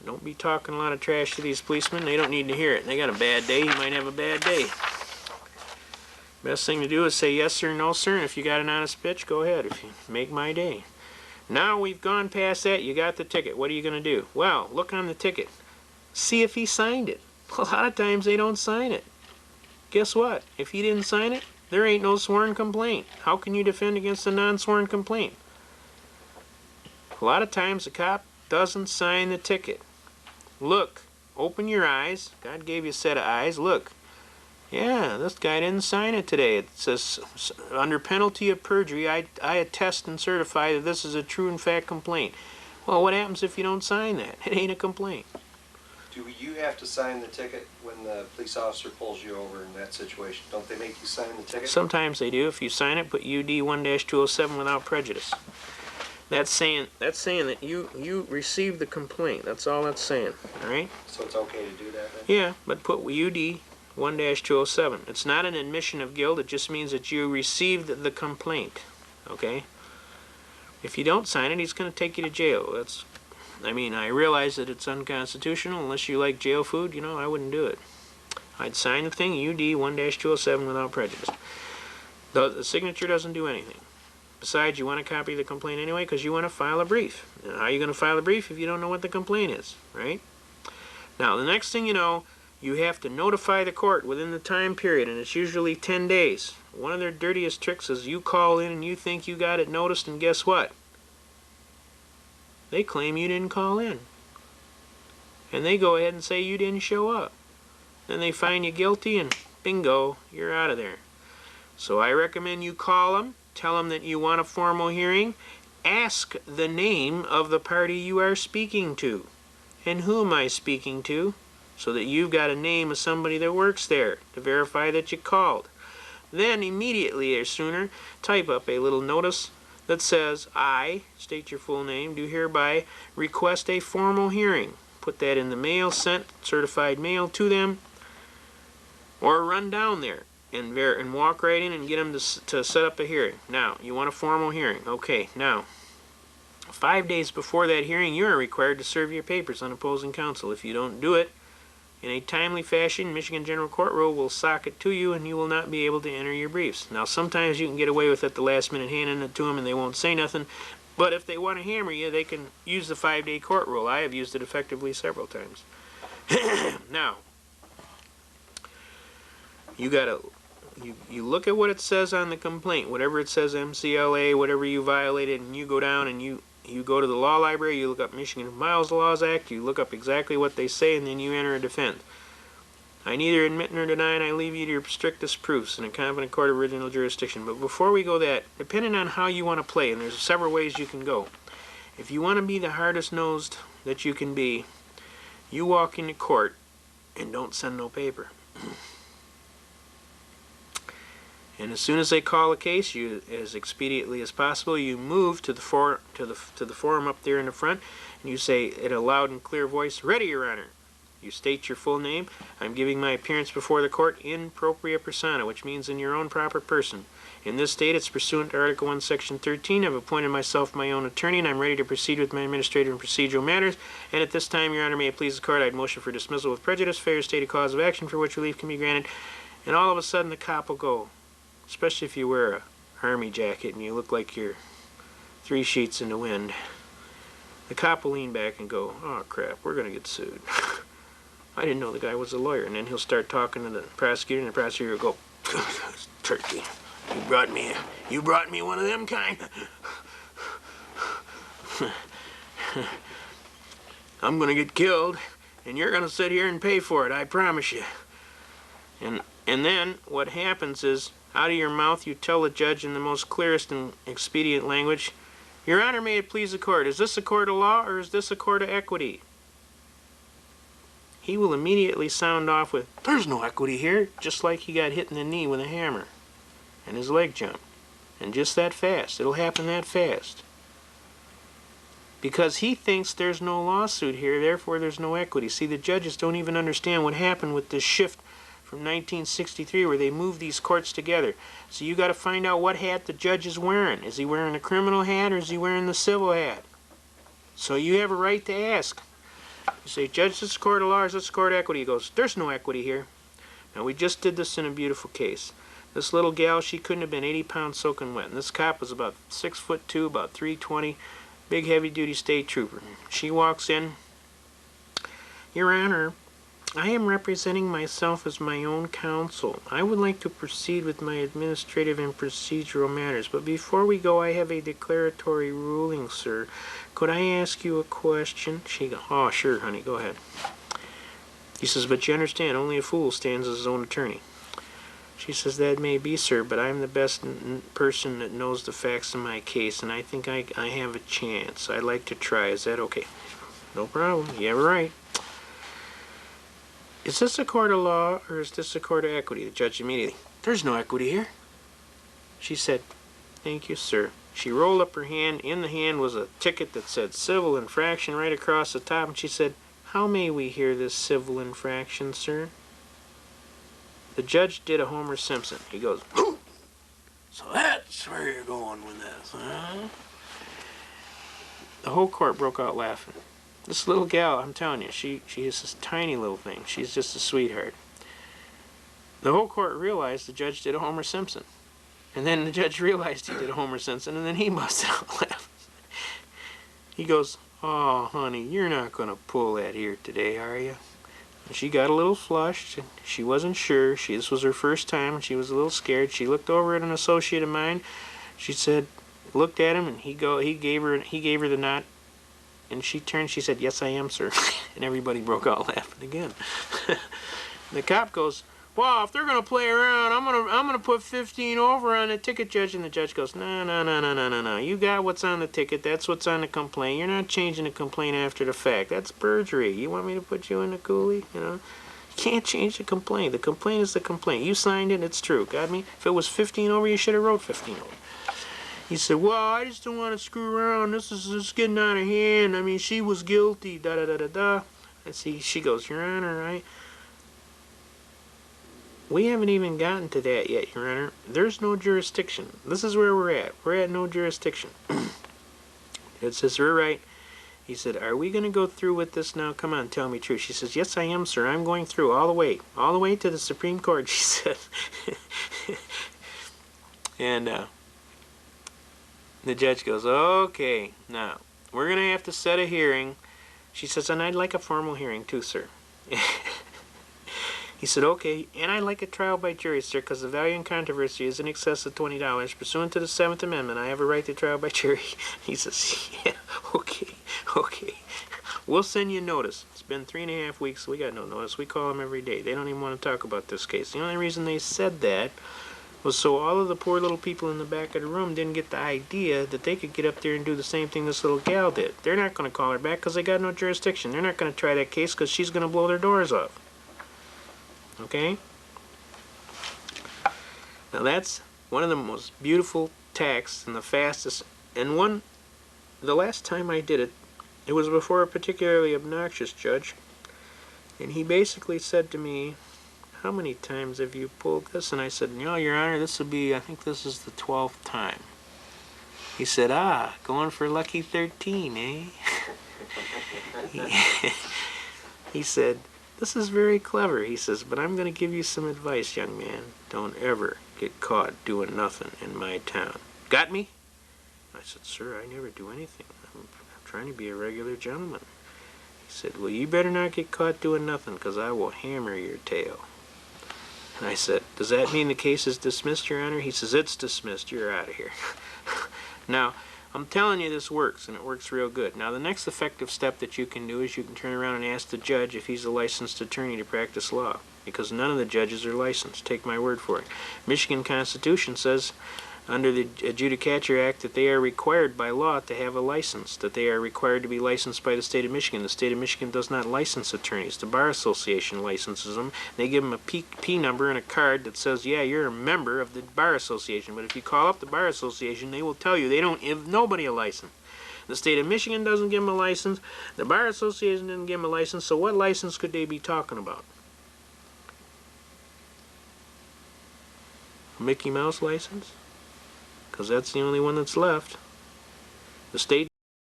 Don't be talking a lot of trash to these policemen. They don't need to hear it. They got a bad day. You might have a bad day. Best thing to do is say yes sir, no sir, and if you got an honest pitch, go ahead. If you make my day. Now we've gone past that. You got the ticket. What are you going to do? Well, look on the ticket. See if he signed it. A lot of times they don't sign it. Guess what? If he didn't sign it, there ain't no sworn complaint. How can you defend against a non-sworn complaint? A lot of times the cop doesn't sign the ticket. Look. Open your eyes. God gave you a set of eyes. Look. Yeah, this guy didn't sign it today. It says, under penalty of perjury, I attest and certify that this is a true and fact complaint. Well, what happens if you don't sign that? It ain't a complaint. Do you have to sign the ticket when the police officer pulls you over in that situation? Don't they make you sign the ticket? Sometimes they do. If you sign it, put UD 1-207 without prejudice. That's saying that you received the complaint. That's all that's saying. All right? So it's okay to do that then? Yeah, but put UD 1-207. It's not an admission of guilt. It just means that you received the complaint. Okay? If you don't sign it, he's going to take you to jail. I realize that it's unconstitutional. Unless you like jail food, I wouldn't do it. I'd sign the thing, UD 1-207 without prejudice. The signature doesn't do anything. Besides, you want a copy of the complaint anyway because you want to file a brief. Now, how are you going to file a brief if you don't know what the complaint is, right? Now, the next thing you know, you have to notify the court within the time period, and it's usually 10 days. One of their dirtiest tricks is you call in and you think you got it noticed, and guess what? They claim you didn't call in. And they go ahead and say you didn't show up. Then they find you guilty, and bingo, you're out of there. So I recommend you call them, tell them that you want a formal hearing, ask the name of the party you are speaking to. And who am I speaking to? So that you've got a name of somebody that works there to verify that you called. Then immediately or sooner, type up a little notice that says, I, state your full name, do hereby request a formal hearing. Put that in the mail, sent certified mail to them, or run down there and walk right in and get them to set up a hearing. Now, you want a formal hearing. Okay, now, 5 days before that hearing, you are required to serve your papers on opposing counsel. If you don't do it in a timely fashion, Michigan General Court Rule will sock it to you and you will not be able to enter your briefs. Now, sometimes you can get away with it the last minute handing it to them and they won't say nothing. But if they want to hammer you, they can use the 5-day court rule. I have used it effectively several times. Now, you look at what it says on the complaint, whatever it says MCLA, whatever you violated, and you go down and you go to the law library, you look up Michigan Miles Laws Act, you look up exactly what they say, and then you enter a defense. I neither admit nor deny, and I leave you to your strictest proofs in a competent court of original jurisdiction. But before we go that, depending on how you want to play, and there's several ways you can go. If you want to be the hardest nosed that you can be, you walk into court and don't send no paper. And as soon as they call a case, you, as expediently as possible, you move to the forum up there in the front, and you say in a loud and clear voice, "Ready, Your Honor." You state your full name. I'm giving my appearance before the court in propria persona, which means in your own proper person. In this state, it's pursuant to Article 1, Section 13. I've appointed myself my own attorney, and I'm ready to proceed with my administrative and procedural matters. And at this time, Your Honor, may it please the court, I'd motion for dismissal with prejudice, failure to state a cause of action for which relief can be granted. And all of a sudden, the cop will go. Especially if you wear a army jacket and you look like you're 3 sheets in the wind. The cop will lean back and go, "Oh crap, we're going to get sued." I didn't know the guy was a lawyer. And then he'll start talking to the prosecutor, and the prosecutor will go, "Turkey, you brought me one of them kind. I'm going to get killed, and you're going to sit here and pay for it, I promise you." And then what happens is, out of your mouth, you tell the judge in the most clearest and expedient language, "Your Honor, may it please the court, is this a court of law or is this a court of equity?" He will immediately sound off with, "There's no equity here," just like he got hit in the knee with a hammer and his leg jumped. And just that fast. It'll happen that fast. Because he thinks there's no lawsuit here, therefore there's no equity. See, the judges don't even understand what happened with this shift from 1963 where they moved these courts together. So you got to find out what hat the judge is wearing. Is he wearing the criminal hat or is he wearing the civil hat? So you have a right to ask. You say, Judge, this is a court of law, this is a court of equity. He goes, there's no equity here. Now, we just did this in a beautiful case. This little gal, she couldn't have been 80 pounds soaking wet. And this cop was about 6'2", about 320, big heavy-duty state trooper. She walks in. Your Honor, I am representing myself as my own counsel. I would like to proceed with my administrative and procedural matters. But before we go, I have a declaratory ruling, sir. Could I ask you a question? She goes, oh, sure, honey, go ahead. He says, but you understand, only a fool stands as his own attorney. She says, that may be, sir, but I'm the best person that knows the facts of my case, and I think I have a chance. I'd like to try. Is that okay? No problem. Yeah, right. Is this a court of law, or is this a court of equity? The judge immediately, there's no equity here. She said, thank you, sir. She rolled up her hand. In the hand was a ticket that said civil infraction right across the top, and she said, how may we hear this civil infraction, sir? The judge did a Homer Simpson. He goes, so that's where you're going with this, huh? The whole court broke out laughing. This little gal, I'm telling you, she is this tiny little thing. She's just a sweetheart. The whole court realized the judge did a Homer Simpson. And then the judge realized he did a Homer Simpson, and then he busted out laughing. He goes, oh, honey, you're not going to pull that here today, are you? And she got a little flushed. She wasn't sure. This was her first time, and she was a little scared. She looked over at an associate of mine. She said, looked at him, and he gave her the nod. And she turned. She said, yes, I am, sir. And everybody broke out laughing again. The cop goes, well, if they're gonna play around, I'm gonna put 15 over on the ticket, judge. And the judge goes, no. You got what's on the ticket. That's what's on the complaint. You're not changing the complaint after the fact. That's perjury. You want me to put you in the coolie? You know, you can't change the complaint. The complaint is the complaint. You signed it. It's true. Got me? If it was 15 over, you should have wrote 15 over. He said, well, I just don't want to screw around. This is getting out of hand. I mean, she was guilty. Da da da da da. And see, she goes, Your Honor, we haven't even gotten to that yet, Your Honor. There's no jurisdiction. This is where we're at. We're at no jurisdiction. It says, we're right. He said, are we going to go through with this now? Come on, tell me true. She says, yes, I am, sir. I'm going through all the way to the Supreme Court, she said. And the judge goes, okay, now, we're going to have to set a hearing. She says, and I'd like a formal hearing too, sir. He said, okay, and I'd like a trial by jury, sir, because the value in controversy is in excess of $20. Pursuant to the 7th Amendment, I have a right to trial by jury. He says, yeah, okay. We'll send you notice. It's been 3.5 weeks, so we got no notice. We call them every day. They don't even want to talk about this case. The only reason they said that was so all of the poor little people in the back of the room didn't get the idea that they could get up there and do the same thing this little gal did. They're not going to call her back because they got no jurisdiction. They're not going to try that case because she's going to blow their doors off. Okay? Now that's one of the most beautiful texts and the fastest. And the last time I did it, it was before a particularly obnoxious judge. And he basically said to me, how many times have you pulled this? And I said, no, Your Honor, this will be, I think this is the 12th time. He said, going for lucky 13, eh? He said, this is very clever. He says, but I'm going to give you some advice, young man. Don't ever get caught doing nothing in my town. Got me? I said, sir, I never do anything. I'm trying to be a regular gentleman. He said, well, you better not get caught doing nothing because I will hammer your tail. And I said, does that mean the case is dismissed, Your Honor? He says, it's dismissed. You're out of here. Now, I'm telling you this works, and it works real good. Now, the next effective step that you can do is you can turn around and ask the judge if he's a licensed attorney to practice law, because none of the judges are licensed. Take my word for it. Michigan Constitution says under the Adjudicature Act that they are required by law to have a license, that they are required to be licensed by the state of Michigan. The state of Michigan does not license attorneys. The Bar Association licenses them. They give them a P number and a card that says, yeah, you're a member of the Bar Association. But if you call up the Bar Association, they will tell you they don't give nobody a license. The state of Michigan doesn't give them a license. The Bar Association didn't give them a license. So what license could they be talking about? A Mickey Mouse license? Because that's the only one that's left. The state